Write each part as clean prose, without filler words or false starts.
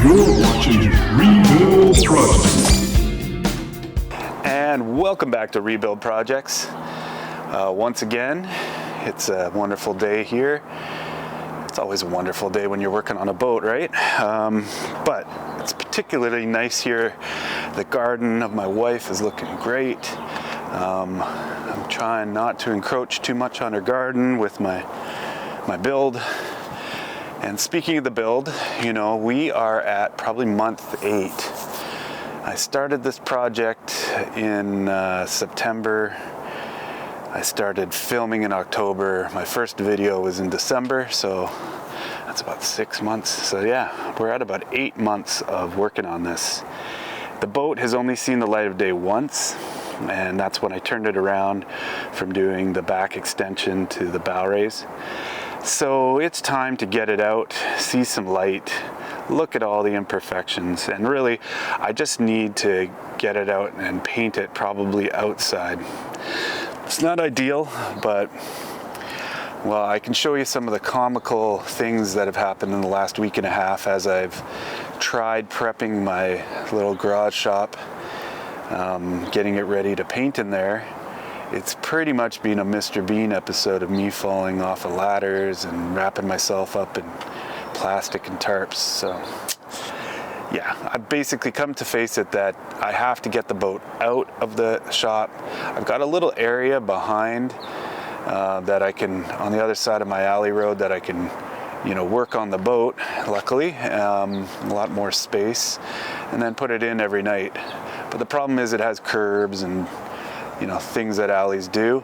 You're watching Rebuild Projects. And welcome back to Rebuild Projects. Once again, it's a wonderful day here. It's always a wonderful day when you're working on a boat, right? But it's particularly nice here. The garden of my wife is looking great. I'm trying not to encroach too much on her garden with my build. And speaking of the build, you know, we are at probably month 8. I started this project in September. I started filming in October. My first video was in December, so that's about 6 months. So yeah, we're at about 8 months of working on this. The boat has only seen the light of day once, and that's when I turned it around from doing the back extension to the bow raise. So it's time to get it out, see some light, look at all the imperfections, and really I just need to get it out and paint it probably outside. It's not ideal, but well, I can show you some of the comical things that have happened in the last week and a half as I've tried prepping my little garage shop, getting it ready to paint in there. It's pretty much been a Mr. Bean episode of me falling off of ladders and wrapping myself up in plastic and tarps. So yeah, I've basically come to face it that I have to get the boat out of the shop. I've got a little area behind that I can, on the other side of my alley road, that I can, you know, work on the boat, luckily, a lot more space, and then put it in every night. But the problem is it has curbs and, you know, things that alleys do.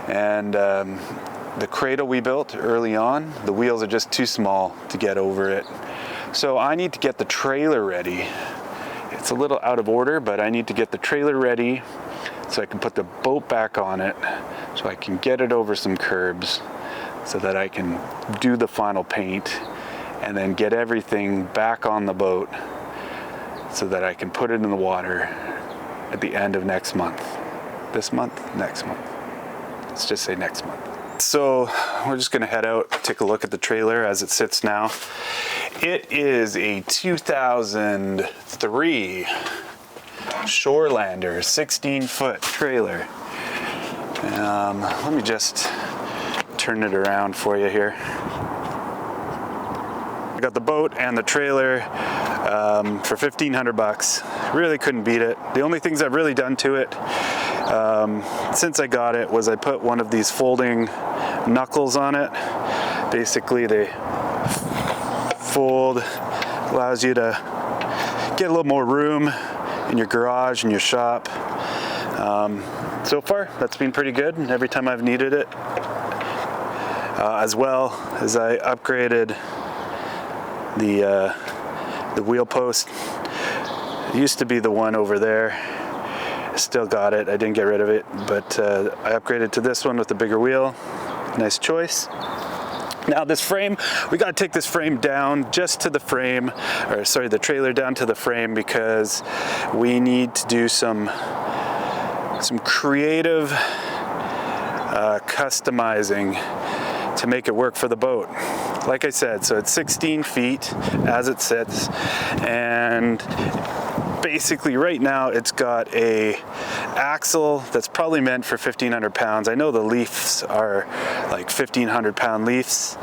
And the cradle we built early on, the wheels are just too small to get over it. So I need to get the trailer ready. It's a little out of order, but I need to get the trailer ready so I can put the boat back on it, so I can get it over some curbs, so that I can do the final paint and then get everything back on the boat so that I can put it in the water at the end of next month. This month, next month. Let's just say next month. So we're just gonna head out, take a look at the trailer as it sits now. It is a 2003 Shorelander 16-foot trailer. Let me just turn it around for you here. I got the boat and the trailer for $1,500. Really couldn't beat it. The only things I've really done to it since I got it was I put one of these folding knuckles on it. Basically they fold, allows you to get a little more room in your garage and your shop. So far that's been pretty good every time I've needed it. As well as I upgraded the wheel post. It used to be the one over there. I still got it. I didn't get rid of it, but I upgraded to this one with the bigger wheel. Nice choice. Now this frame, we got to take this frame down just to the frame, or sorry, the trailer down to the frame, because we need to do some creative customizing to make it work for the boat. Like I said, so it's 16 feet as it sits, and basically right now it's got a axle that's probably meant for 1,500 pounds. I know the leafs are like 1,500 pound leafs,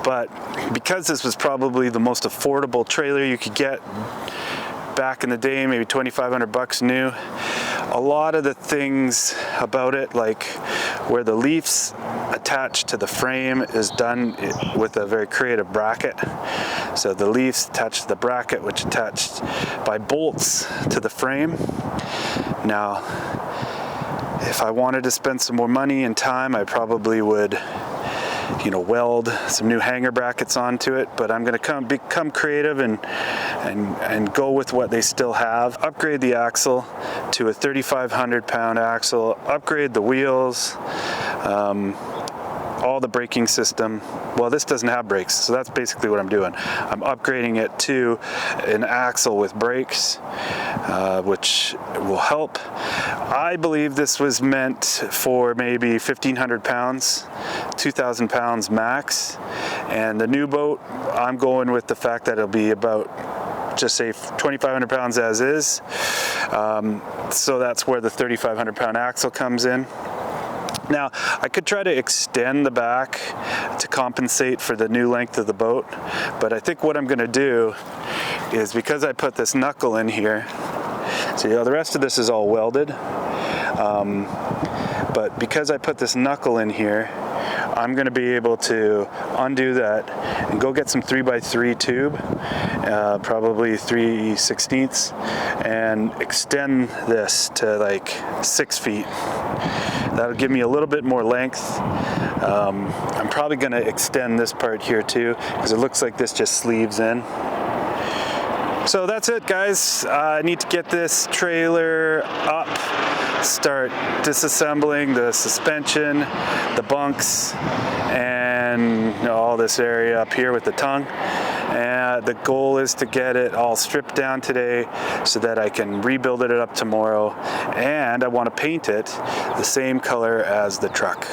but because this was probably the most affordable trailer you could get back in the day, maybe 2,500 bucks new, a lot of the things about it, like where the leaves attached to the frame, is done with a very creative bracket. So the leaves attached to the bracket, which attached by bolts to the frame. Now, if I wanted to spend some more money and time, I probably would, you know, weld some new hanger brackets onto it, but I'm going to become creative and go with what they still have. Upgrade the axle to a 3,500 pound axle, upgrade the wheels, all the braking system. Well, this doesn't have brakes, so that's basically what I'm doing. I'm upgrading it to an axle with brakes, which will help. I believe this was meant for maybe 1,500 pounds, 2,000 pounds max. And the new boat, I'm going with the fact that it'll be about just say 2,500 pounds as is. So that's where the 3,500 pound axle comes in. Now, I could try to extend the back to compensate for the new length of the boat, but I think what I'm going to do is, because I put this knuckle in here, so the rest of this is all welded, but because I put this knuckle in here, I'm going to be able to undo that and go get some 3x3 tube, probably 3/16, and extend this to like 6 feet. That'll give me a little bit more length. I'm probably going to extend this part here too, because it looks like this just sleeves in. So that's it, guys. I need to get this trailer up, start disassembling the suspension, the bunks, and all this area up here with the tongue. And the goal is to get it all stripped down today so that I can rebuild it up tomorrow. And I want to paint it the same color as the truck.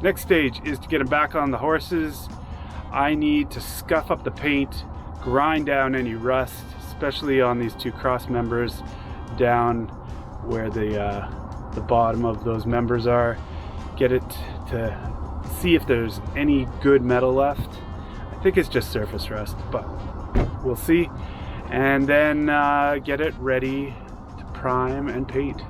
Next stage is to get them back on the horses. I need to scuff up the paint, grind down any rust, especially on these two cross members down where the bottom of those members are. Get it to see if there's any good metal left. I think it's just surface rust, but we'll see. And then get it ready to prime and paint.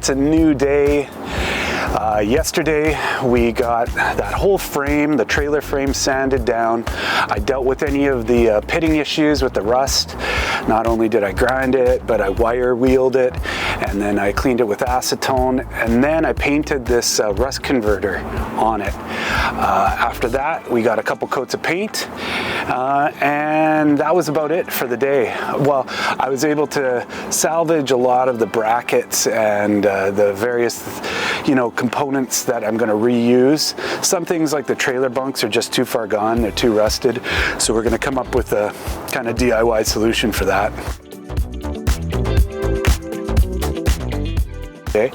It's a new day. Yesterday we got that whole frame, the trailer frame, sanded down. I dealt with any of the pitting issues with the rust. Not only did I grind it, but I wire wheeled it, and then I cleaned it with acetone, and then I painted this rust converter on it. After that, we got a couple coats of paint, and that was about it for the day. Well, I was able to salvage a lot of the brackets and the various, components that I'm going to reuse. Some things like the trailer bunks are just too far gone, they're too rusted, so we're going to come up with a kind of DIY solution for that. Okay,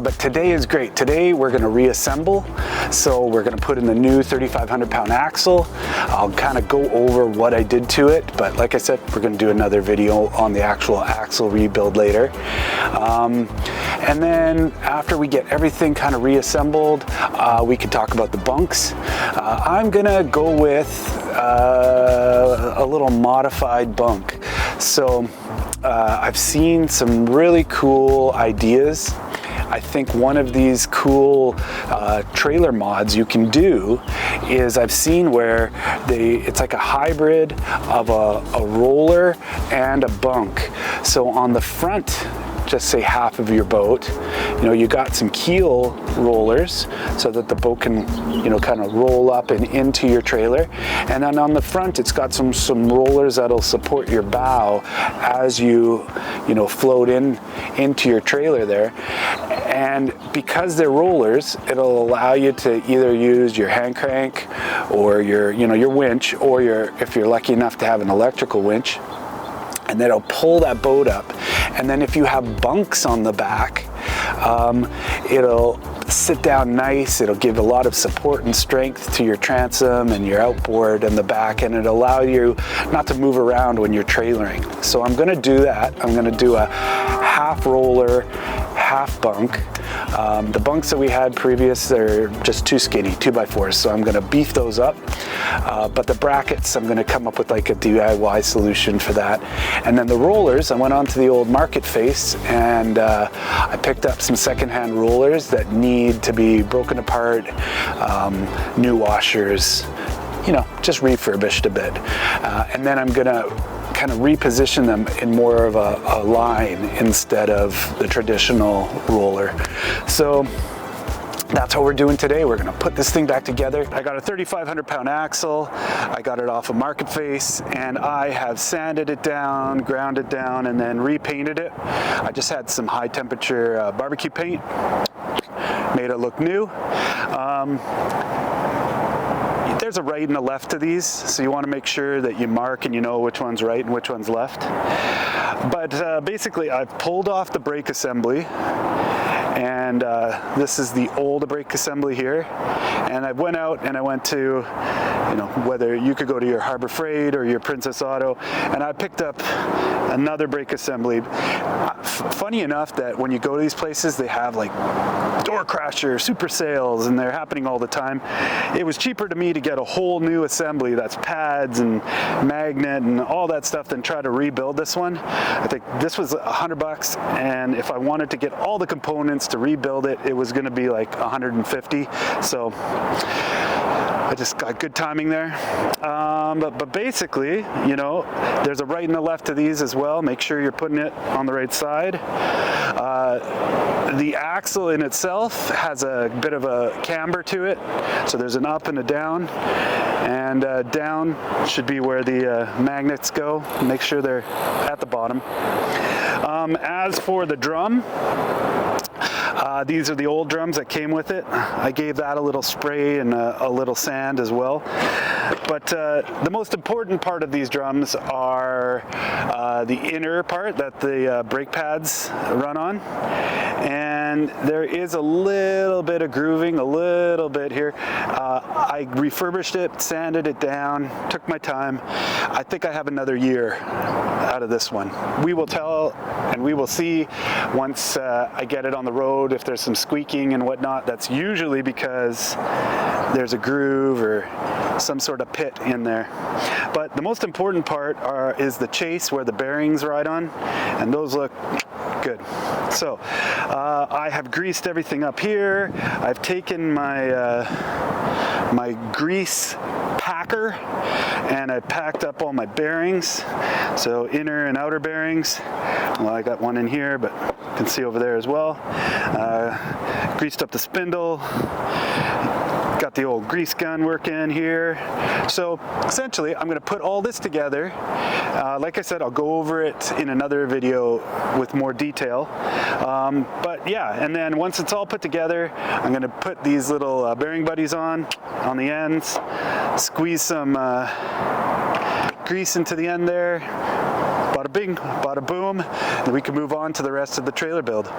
but today is great. Today we're going to reassemble. So we're going to put in the new 3,500 pound axle. I'll kind of go over what I did to it, but like I said, we're going to do another video on the actual axle rebuild later. And then after we get everything kind of reassembled, we can talk about the bunks. I'm going to go with a little modified bunk. So I've seen some really cool ideas. I think one of these cool trailer mods you can do is I've seen where it's like a hybrid of a roller and a bunk. So on the front, just say half of your boat, you got some keel rollers so that the boat can, kind of roll up and into your trailer. And then on the front, it's got some rollers that'll support your bow as you, float into your trailer there. And because they're rollers, it'll allow you to either use your hand crank or your winch, or if you're lucky enough to have an electrical winch, and then it'll pull that boat up. And then if you have bunks on the back, it'll sit down nice. It'll give a lot of support and strength to your transom and your outboard and the back, and it'll allow you not to move around when you're trailering. So I'm going to do that. I'm going to do a half roller, half bunk. The bunks that we had previous, they're just too skinny, 2x4s, so I'm going to beef those up. But the brackets, I'm going to come up with like a DIY solution for that. And then the rollers, I went onto the old market face and I picked up some secondhand rollers that need to be broken apart, new washers, just refurbished a bit. And then I'm going to kind of reposition them in more of a line instead of the traditional roller. So that's what we're doing today. We're gonna put this thing back together. I got a 3,500 pound axle. I got it off a market face, and I have sanded it down, ground it down, and then repainted it. I just had some high temperature barbecue paint, made it look new. There's a right and a left to these, so you want to make sure that you mark and you know which one's right and which one's left. But basically, I've pulled off the brake assembly, and this is the old brake assembly here. And I went out and I went to, whether you could go to your Harbor Freight or your Princess Auto, and I picked up another brake assembly. Funny enough that when you go to these places, they have like door crasher, super sales, and they're happening all the time. It was cheaper to me to get a whole new assembly that's pads and magnet and all that stuff than try to rebuild this one. I think this was $100, and if I wanted to get all the components to rebuild it, it was going to be like $150. So I just got good timing there. But basically, there's a right and a left to these as well. Make sure you're putting it on the right side. The axle in itself has a bit of a camber to it. So there's an up and a down. And down should be where the magnets go. Make sure they're at the bottom. As for the drum, these are the old drums that came with it. I gave that a little spray and a little sand as well. But the most important part of these drums are the inner part that the brake pads run on. And there is a little bit of grooving, a little bit here. I refurbished it, sanded it down, took my time. I think I have another year out of this one. We will tell and we will see once I get it on the road if there's some squeaking and whatnot. That's usually because there's a groove or some sort of pit in there. But the most important part is the chase where the bearings ride on, and those look Good. So I have greased everything up here. I've taken my my grease packer and I packed up all my bearings. So inner and outer bearings. Well, I got one in here, but you can see over there as well. Greased up the spindle. Got the old grease gun working here. So essentially, I'm going to put all this together. Like I said, I'll go over it in another video with more detail. But yeah, and then once it's all put together, I'm going to put these little bearing buddies on the ends, squeeze some grease into the end there. Bada bing, bada boom, and we can move on to the rest of the trailer build.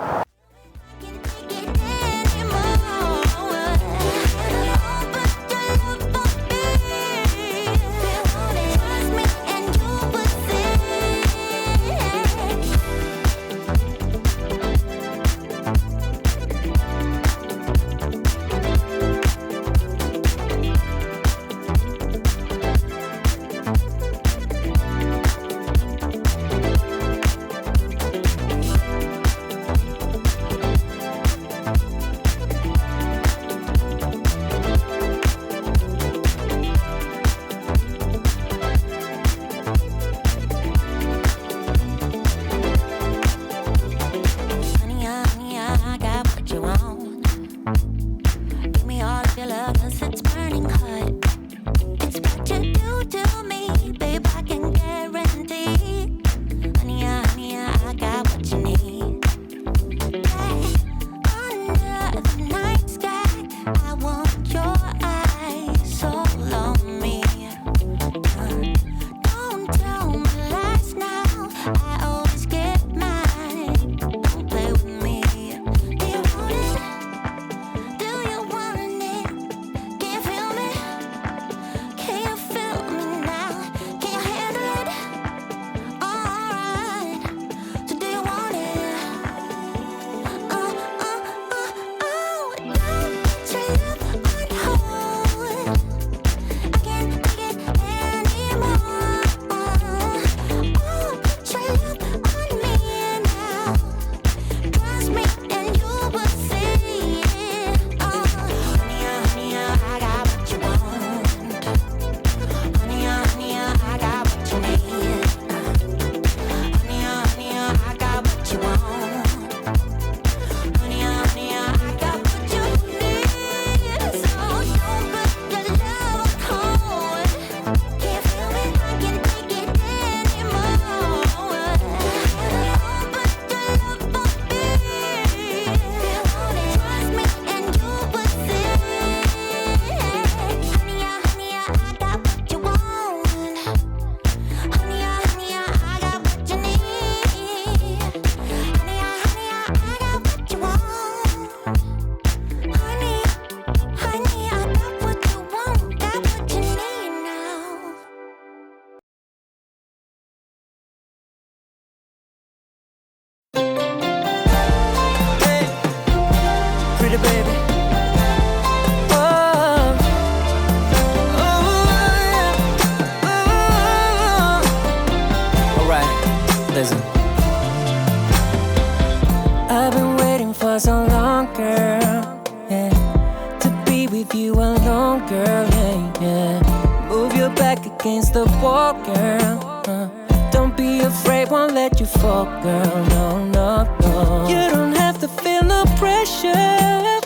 Against the wall, girl. Don't be afraid, won't let you fall, girl. No, no, no. You don't have to feel no pressure.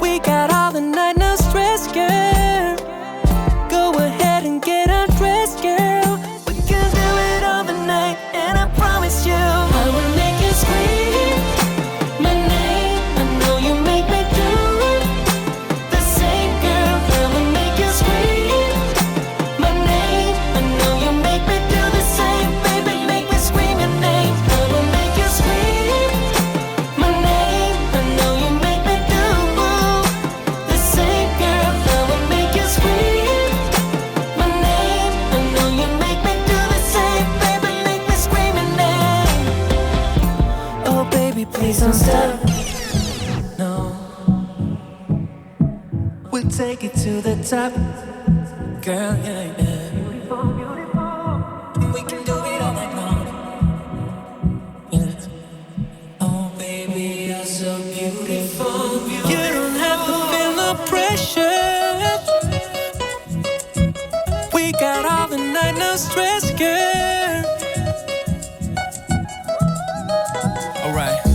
We got all the night, no stress, girl. Go ahead and get undressed, girl. We can do it all the night, and I promise you I will make you scream my name. I know you make me do the same, girl. I will make you scream my name. I know you make me do the same, baby. Make me scream your name. I will make you scream my name. I know you make me do the same, girl. I will make you scream my name. I know you make me do the same, baby. Make me scream your name. Oh, baby, please don't stop. No, we'll take it to the top, girl. Yeah, yeah. We can do it all night long. Yeah. stress, girl. Alright.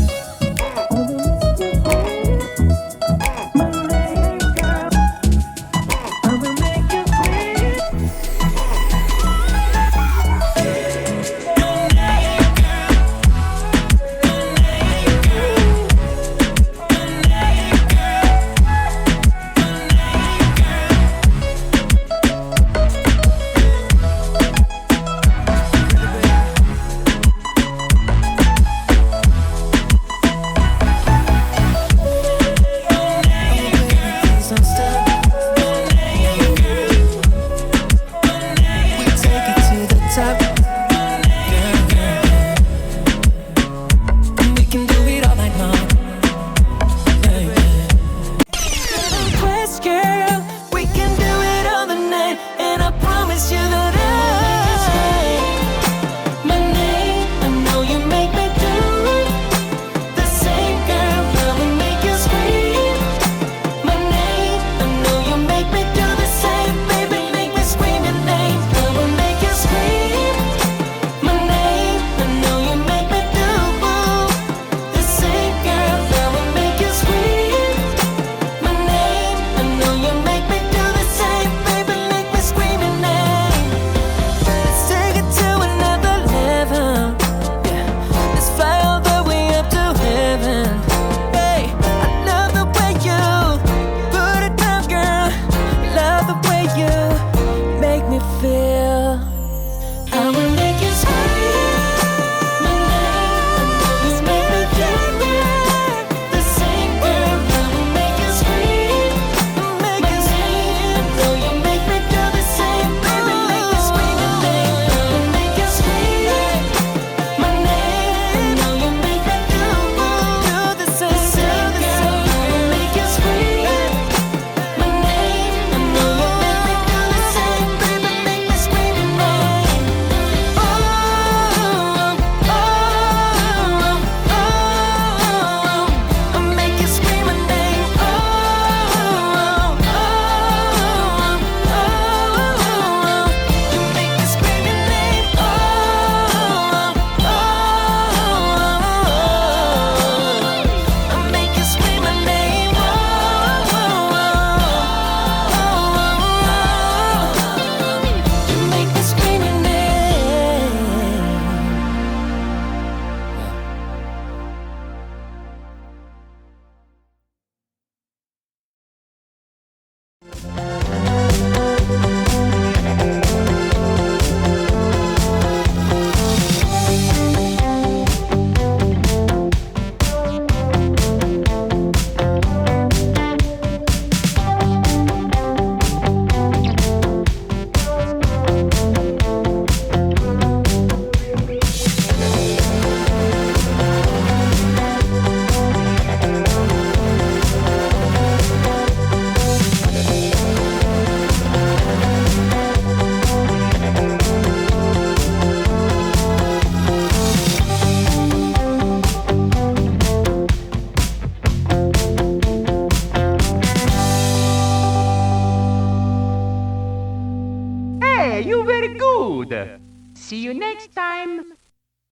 Hey, you very good. See you next time.